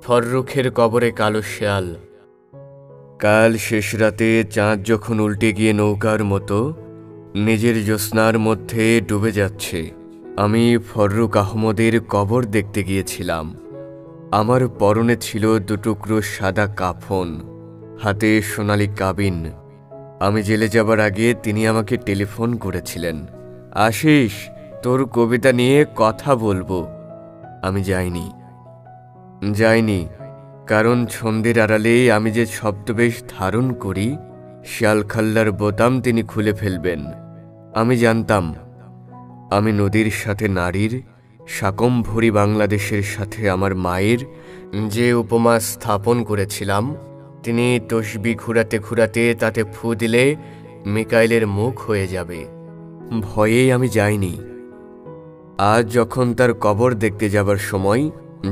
ফররুখের কবরে কালো শেয়াল। কাল শেষ রাতে চাঁদ যখন উল্টে গিয়ে নৌকার মতো নিজের জ্যোৎস্নার মধ্যে ডুবে যাচ্ছে, আমি ফররুখ আহমদের কবর দেখতে গিয়েছিলাম। আমার পরনে ছিল দুটুকরো সাদা কাফন, হাতে সোনালি কাবিন। আমি জেলে যাবার আগে তিনি আমাকে টেলিফোন করেছিলেন, আশিস, তোর কবিতা নিয়ে কথা বলবো। আমি যাইনি, কারণ ছন্দের আড়ালে আমি যে ছদ্মবেশ ধারণ করি, শিয়ালখাল্লার বোতাম তিনি খুলে ফেলবেন। আমি জানতাম, আমি নদীর সাথে নারীর, শাকম্ভরী বাংলাদেশের সাথে আমার মায়ের যে উপমা স্থাপন করেছিলাম, তিনি তসবি ঘুরাতে ঘুরাতে তাতে ফু দিলে মিকাইলের মুখ হয়ে যাবে। ভয়েই আমি যাইনি। আজ যখন তার কবর দেখতে যাবার সময়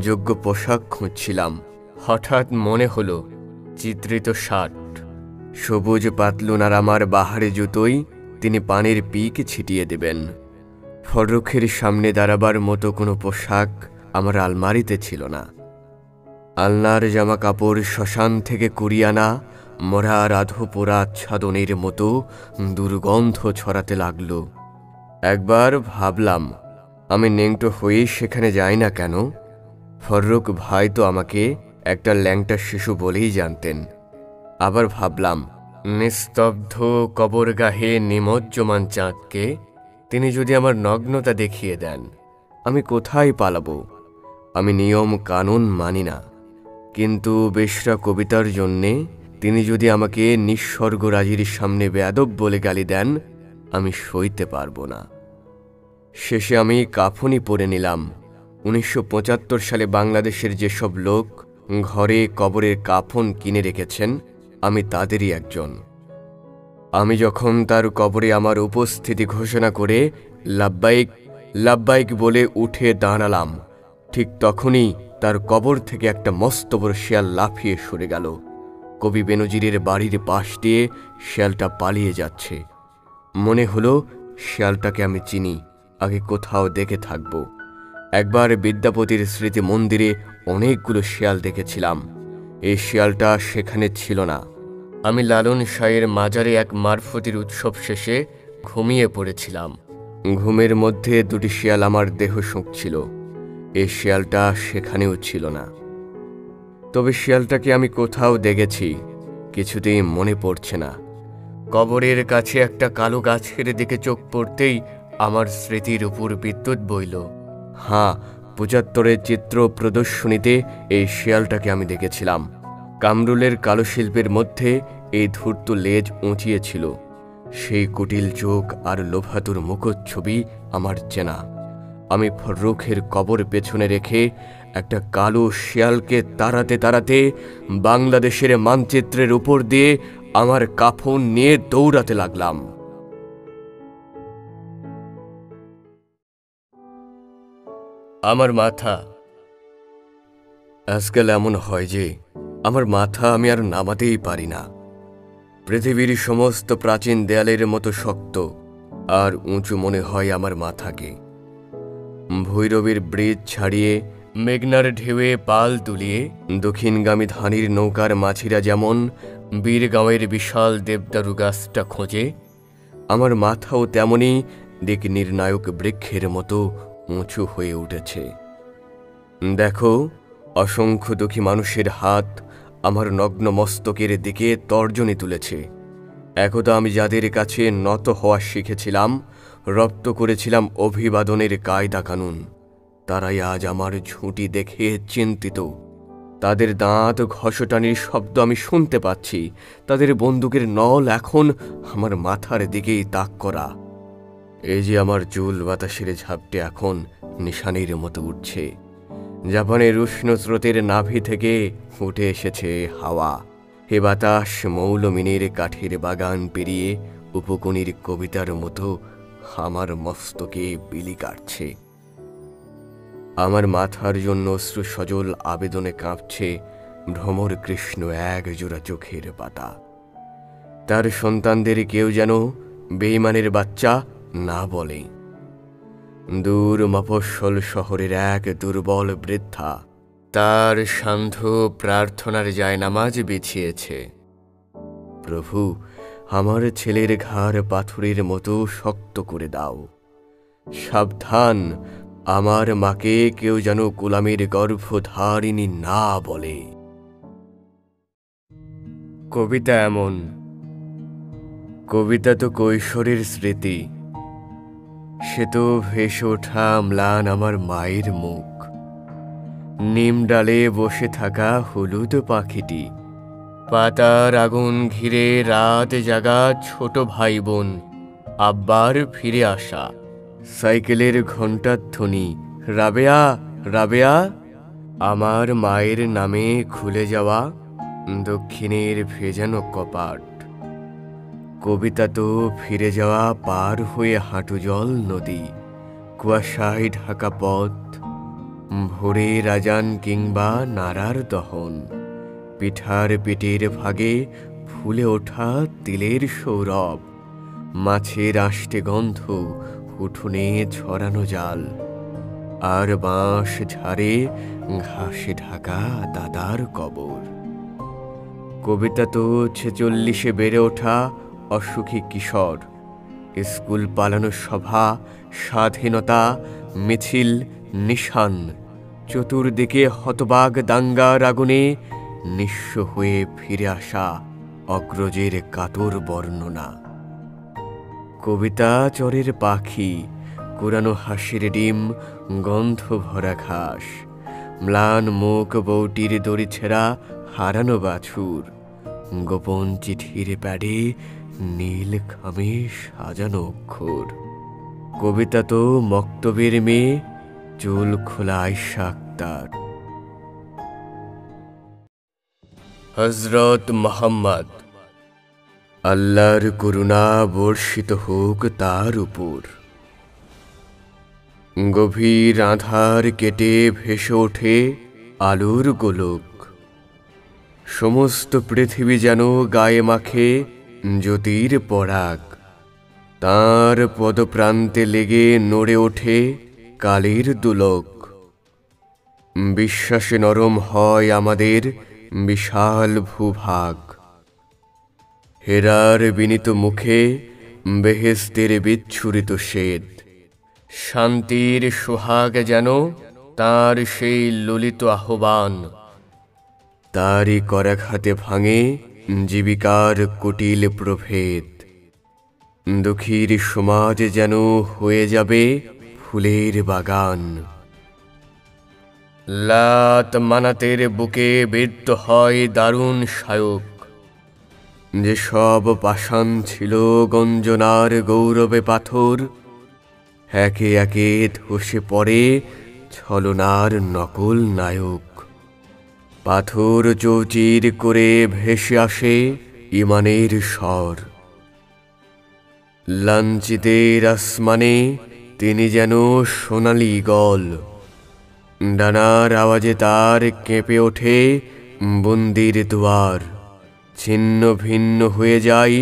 যোগ্য পোশাক খুঁজছিলাম, হঠাৎ মনে হলো চিত্রিত শার্ট, সবুজ পাতলুন আর আমার বাহারে জুতোই তিনি পানির পিক ছিটিয়ে দেবেন। ফররুখের সামনে দাঁড়াবার মতো কোনো পোশাক আমার আলমারিতে ছিল না। আলনার জামা কাপড় শ্মশান থেকে কুড়িয়ে আনা মরা রাধপোড়া আচ্ছাদনের মতো দুর্গন্ধ ছড়াতে লাগল। একবার ভাবলাম, আমি নেংটো হয়ে সেখানে যাই না কেন? ফররুখ ভাই তো আমাকে একটা ল্যাংটা শিশু বলেই জানতেন। আবার ভাবলাম, নিস্তব্ধ কবরগাহে নিমজ্জমান চাঁদকে তিনি যদি আমার নগ্নতা দেখিয়ে দেন, আমি কোথায় পালাবো? আমি নিয়ম কানুন মানি না, কিন্তু বেশরা কবিতার জন্যে তিনি যদি আমাকে নিঃস্বর্গরাজির সামনে বেয়াদব বলে গালি দেন, আমি সইতে পারবো না। শেষে আমি কাফনই পরে নিলাম। 1975 সালে বাংলাদেশের যেসব লোক ঘরে কবরের কাফন কিনে রেখেছেন, আমি তাদেরই একজন। আমি যখন তার কবরে আমার উপস্থিতি ঘোষণা করে লাব্বাইক লাব্বাইক বলে উঠে দাঁড়ালাম, ঠিক তখনই তার কবর থেকে একটা মস্ত বড় শেয়াল লাফিয়ে সরে গেল। কবি বেনজিরের বাড়ির পাশ দিয়ে শেয়ালটা পালিয়ে যাচ্ছে। মনে হলো শেয়ালটাকে আমি চিনি, আগে কোথাও দেখে থাকব। একবার বিদ্যাপতির স্মৃতি মন্দিরে অনেকগুলো শেয়াল দেখেছিলাম, এই শেয়ালটা সেখানে ছিল না। আমি লালন শাহের মাজারে এক মারফতির উৎসব শেষে ঘুমিয়ে পড়েছিলাম। ঘুমের মধ্যে দুটি শেয়াল আমার দেহ শুঁকছিল, এই শেয়ালটা সেখানেও ছিল না। তবে শেয়ালটাকে আমি কোথাও দেখেছি, কিছুতেই মনে পড়ছে না। কবরের কাছে একটা কালো গাছের দিকে চোখ পড়তেই আমার স্মৃতির উপর বিদ্যুৎ বইল। হ্যাঁ, 75-এর চিত্র প্রদর্শনীতে এই শেয়ালটাকে আমি দেখেছিলাম। কামরুলের কালো শিল্পের মধ্যে এই ধূর্ত লেজ উঁচিয়েছিল, সেই কুটিল চোখ আর লোভাতুর মুখচ্ছবি আমার চেনা। আমি ফররুখের কবর পেছনে রেখে একটা কালো শেয়ালকে তাড়াতে তাড়াতে বাংলাদেশের মানচিত্রের উপর দিয়ে আমার কাফন নিয়ে দৌড়াতে লাগলাম। আমার মাথা। আজকাল এমন হয় যে আমার মাথা আমি আর নামাতেই পারি না। পৃথিবীর সমস্ত প্রাচীন দেয়ালের মতো শক্ত আর উঁচু মনে হয় আমার মাথাকে। ভৈরবের ব্রিজ ছাড়িয়ে মেঘনার ঢেউয়ে পাল তুলিয়ে দক্ষিণগামী ধানির নৌকার মাঝিরা যেমন বীরগাঁওয়ের বিশাল দেবদারু গাছটা খোঁজে, আমার মাথাও তেমনই দিক নির্ণায়ক বৃক্ষের মতো উঁচু হয়ে উঠেছে। দেখো, অসংখ্য দুঃখী মানুষের হাত আমার নগ্ন মস্তকের দিকে তর্জনী তুলেছে। একদা আমি যাদের কাছে নত হওয়া শিখেছিলাম, রপ্ত করেছিলাম অভিবাদনের কায়দা কানুন, তারাই আজ আমার ঝুঁটি দেখে চিন্তিত। তাদের দাঁত ঘষটানির শব্দ আমি শুনতে পাচ্ছি, তাদের বন্দুকের নল এখন আমার মাথার দিকেই তাক করা। এই যে আমার চুল বাতাসের ঝাপটে এখন নিশানির মতো উঠছে। জাপানের উষ্ণ স্রোতের নাভি থেকে উঠে এসেছে হাওয়া। হে বাতাস মৌলমিনের কাঠের বাগান পেরিয়ে উপকূণীর কবিতার মতো আমার মস্তকে বিলি কাটছে। আমার মাথার জন্য অশ্রু সজল আবেদনে কাঁপছে ভ্রমর কৃষ্ণ এক জোড়া চোখের পাতা। তার সন্তানদের কেউ যেন বেঈমানের বাচ্চা না বলে। দূর মফস্বল শহরের এক দুর্বল বৃদ্ধা তার সান্ধ্য প্রার্থনার জায়নামাজ বিছিয়েছে। প্রভু, আমার ছেলের ঘাড় পাথরের মতো শক্ত করে দাও। সাবধান, আমার মাকে কেউ যেন গোলামের গর্ভধারিণী না বলে। কবিতা এমন, কবিতা তো কৈশোরের স্মৃতি। সে তো ভেসে ওঠা ম্লান আমার মায়ের মুখ। নিম ডালে বসে থাকা হলুদ পাখিটি, পাতার আগুন ঘিরে রাত জাগা ছোট ভাই বোন, আব্বার ফিরে আসা, সাইকেলের ঘণ্টার ধ্বনি, রাবেয়া রাবেয়া, আমার মায়ের নামে খুলে যাওয়া দক্ষিণের ভেজানো কপাট। কবিতা তো ফিরে যাওয়া পার হয়ে হাঁটু জল নদী, কুয়াশায় ঢাকা পথ, ভোরের আজান কিংবা নাড়ার দহন, পিঠার পেটের ভাগে ফুলে ওঠা তিলের সৌরভ, মাছের আষ্টে গন্ধ, উঠোনে ছড়ানো জাল, আর বাঁশ ঝাড়ে ঘাসে ঢাকা দাদার কবর। কবিতা তো 46-এ বেড়ে ওঠা অসুখী কিশোর, স্কুল পালানোর সভা, স্বাধীনতা মিছিল, নিশান, চতুর্দিকে হতবাগ দাঙ্গার আগুনে নিঃস্ব হয়ে ফিরে আসা অগ্রজের কাতর বর্ণনা। কবিতা চরের পাখি, কুরানো হাসির ডিম, গন্ধ ভরা ঘাস, ম্লান মুখ বউটির দড়ি ছেঁড়া হারানো বাছুর, গোপন চিঠির প্যাডে নীল খামে সাজানো অক্ষর। কবিতা তো মক্তবের মেয়ে, চুল খোলা আয়েশা আক্তার। হযরত মুহাম্মদ, আল্লাহর করুণা বর্ষিত হোক তার উপর। গভীর আঁধার কেটে ভেসে ওঠে আলোর গোলক, সমস্ত পৃথিবী যেন গায়ে মাখে জ্যোতির পরাগ। তাঁর পদপ্রান্তে লেগে নড়ে ওঠে কালের দুলক। বিশ্বাসে নরম হয় আমাদের বিশাল ভূভাগ। হেরার বিনীত মুখে বেহেশতের বিচ্ছুরিত শ্বেত, শান্তির সোহাগ যেন তার সেই ললিত আহ্বান। তারই করাঘাতে ভাঙে জীবিকার কুটিল প্রভেদ। দুঃখীর সমাজ যেন হয়ে যাবে ফুলের বাগান। লাত মানাতের বুকে বিদ্ধ হয় দারুণ শায়ক, যে সব পাষাণ ছিল গঞ্জনার গৌরবে পাথর, একে একে ধসে পড়ে ছলনার নকল নায়ক। পাথর চৌচির করে ভেসে আসে ইমানের স্বর। লাঞ্ছিতের আসমানে তিনি যেন সোনালি গল, ডানার আওয়াজে তার কেঁপে ওঠে বন্দির দুয়ার। ছিন্ন ভিন্ন হয়ে যায়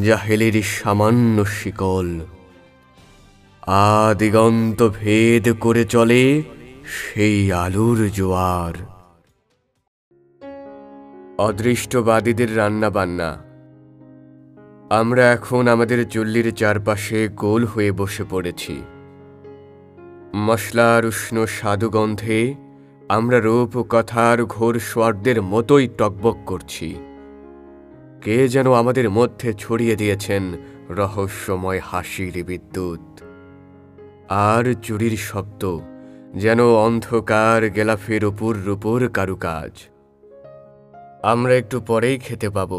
জাহেলের সামান্য শিকল। আদিগন্ত ভেদ করে চলে সেই আলোর জোয়ার। অদৃষ্টবাদীদের রান্না বান্না। আমরা এখন আমাদের চুল্লির চারপাশে গোল হয়ে বসে পড়েছি। মশলার উষ্ণ স্বাদুগন্ধে আমরা রূপ ও কথার ঘোর স্বর্দের মতোই টকবক করছি। কে যেন আমাদের মধ্যে ছড়িয়ে দিয়েছেন রহস্যময় হাসির বিদ্যুৎ। আর চুরির শব্দ যেন অন্ধকার গেলাফের উপর রূপোর কারুকাজ। আমরা একটু পরেই খেতে পাব।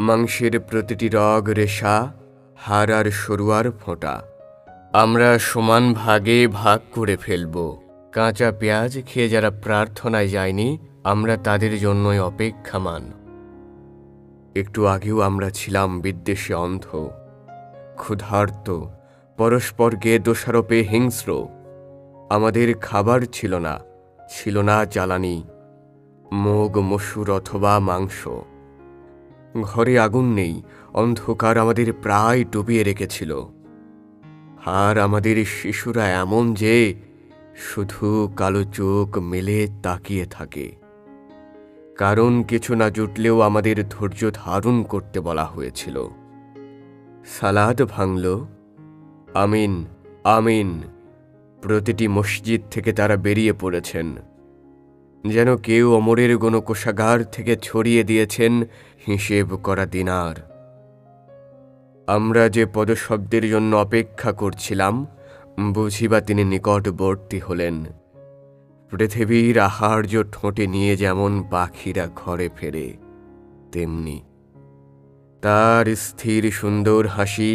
মাংসের প্রতিটি রগ রেশা, হাড় আর সরুয়ার ফোঁটা আমরা সমান ভাগে ভাগ করে ফেলব। কাঁচা পেঁয়াজ খেয়ে যারা প্রার্থনায় যায়নি, আমরা তাদের জন্যই অপেক্ষামান। একটু আগেও আমরা ছিলাম বিদ্বেষে অন্ধ, ক্ষুধার্ত, পরস্পরকে দোষারোপে হিংস্র। আমাদের খাবার ছিল না জ্বালানি, মুগ মসুর অথবা মাংস। ঘরে আগুন নেই, অন্ধকার আমাদের প্রায় ডুবিয়ে রেখেছিল। আর আমাদের শিশুরা এমন যে শুধু কালো চোখ মেলে তাকিয়ে থাকে। কারণ কিছু না জুটলেও আমাদের ধৈর্য ধারণ করতে বলা হয়েছিল। সালাত ভাঙল, আমিন আমিন। প্রতিটি মসজিদ থেকে তারা বেরিয়ে পড়েছেন, যেন কেউ অমরের গণকোষাগার থেকে ছড়িয়ে দিয়েছেন হিসেব করা দিনার। আমরা যে পদশব্দের জন্য অপেক্ষা করছিলাম, বুঝিবা তিনি নিকটবর্তী হলেন। পৃথিবীর আহার্য ঠোঁটে নিয়ে যেমন পাখিরা ঘরে ফেরে, তেমনি তার স্থির সুন্দর হাসি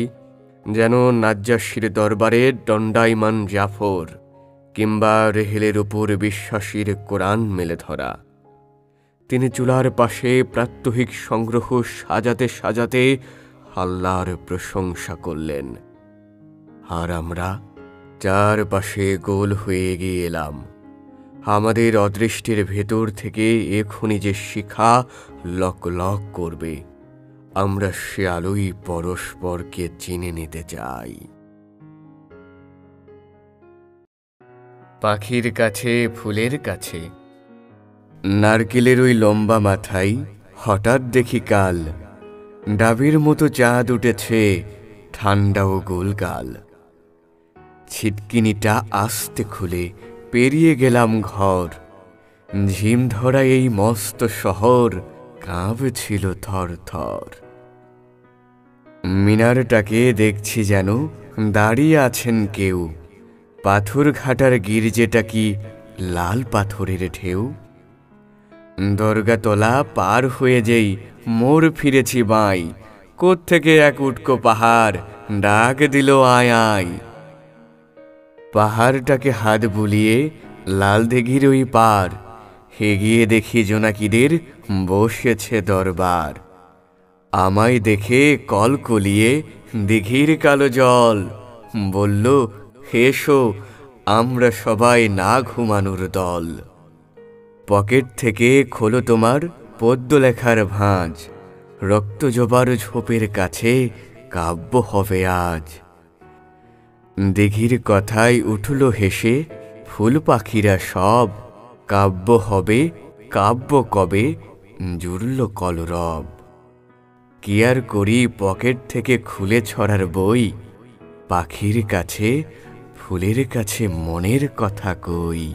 যেন নাজ্জাশীর দরবারে দণ্ডায়মান জাফর, কিংবা রেহেলের উপর বিশ্বাসীর কোরআন মেলে ধরা। তিনি চুলার পাশে প্রাত্যহিক সংগ্রহ সাজাতে সাজাতে আল্লাহর প্রশংসা করলেন, আর আমরা চারপাশে গোল হয়ে এগিয়ে এলাম। আমাদের অদৃষ্টের ভেতর থেকে এখনই যে শিখা লক লক করবে, আমরা সে আলোই পরস্পরকে চিনে নিতে চাই। পাখির কাছে, ফুলের কাছে, নারকেলের ওই লম্বা মাথায় হঠাৎ দেখি কাল ডাবের মতো চাঁদ উঠেছে, ঠান্ডা ও গোলগাল। ছিটকিনিটা আস্তে খুলে পেরিয়ে গেলাম ঘর। ঝিম ধরা এই মস্ত শহর কাঁপছিল থর থর। মিনারটাকে দেখছি যেন দাঁড়িয়ে আছেন কেউ। পাথর ঘাটার গির্জেটা কি লাল পাথরের ঢেউ। দরগাতলা পার হয়ে যেই মোড় ফিরেছি বাঁই, কোত্থেকে এক উটকো পাহাড় ডাক দিল আয় আয়। পাহাড়টাকে হাত বুলিয়ে লাল দিঘির ওই পার, এগিয়ে দেখি জোনাকিদের বসেছে দরবার। আমায় দেখে কল কলিয়ে দিঘির কালো জল বলল, এসো আমরা সবাই না ঘুমানোর দল। পকেট থেকে খোলো তোমার পদ্য লেখার ভাঁজ, রক্ত জবার ঝোপের কাছে কাব্য হবে আজ। দিঘির কথায় উঠল হেসে ফুল পাখিরা সব, কাব্য হবে কাব্য কবে জুড়ল কলরব। কি আর করি পকেট থেকে খুলে ছড়ার বই, পাখির কাছে ফুলের কাছে মনের কথা কই।